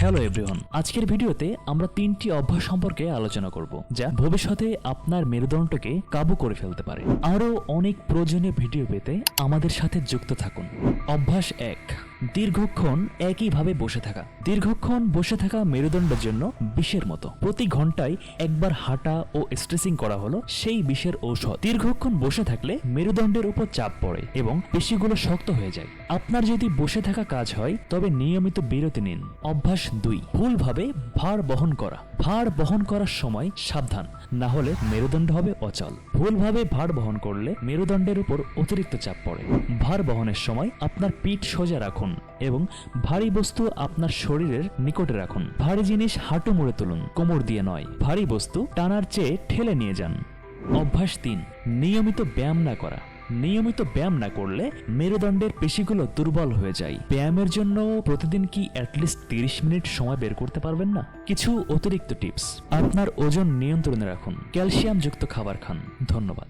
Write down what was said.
Hello everyone, আজকের ভিডিওতে আমরা 3টি অভ্যাস সম্পর্কে আলোচনা করব যা ভবিষ্যতে আপনার মেরুদণ্ডকে কাবু করে ফেলতে পারে। আরও অনেক প্রয়োজনীয় ভিডিও পেতে আমাদের সাথে যুক্ত থাকুন। অভ্যাস 1, দীর্ঘক্ষণ একইভাবে বসে থাকা। দীর্ঘক্ষণ বসে থাকা মেরুদণ্ডের জন্য বিষের মতো। প্রতি ঘন্টায় একবার হাঁটা ও স্ট্রেচিং করা হলো সেই বিষের ঔষধ। দীর্ঘক্ষণ বসে থাকলে মেরুদণ্ডের উপর চাপ পড়ে এবং পেশিগুলো শক্ত হয়ে যায়। আপনার যদি বসে থাকা কাজ হয় তবে নিয়মিত বিরতি নিন। অভ্যাস 2, ভুলভাবে ভার বহন করা। ভার বহন করার সময় সাবধান, না হলে মেরুদণ্ড হবে অচল। ভুলভাবে ভার বহন করলে মেরুদণ্ডের উপর অতিরিক্ত চাপ পড়ে। ভার বহনের সময় আপনার পিঠ সোজা রাখুন এবং ভারী বস্তু আপনার শরীরের নিকটে রাখুন। ভারী জিনিস হাঁটু মুড়ে তুলুন, কোমর দিয়ে নয়। ভারী বস্তু টানার চেয়ে ঠেলে নিয়ে যান। অভ্যাস 3, নিয়মিত ব্যায়াম না করা। নিয়মিত ব্যায়াম না করলে মেরুদণ্ডের পেশিগুলো দুর্বল হয়ে যায়। ব্যায়ামের জন্য প্রতিদিন কি অ্যাটলিস্ট 30 মিনিট সময় বের করতে পারবেন না? কিছু অতিরিক্ত টিপস: আপনার ওজন নিয়ন্ত্রণে রাখুন, ক্যালসিয়াম যুক্ত খাবার খান। ধন্যবাদ।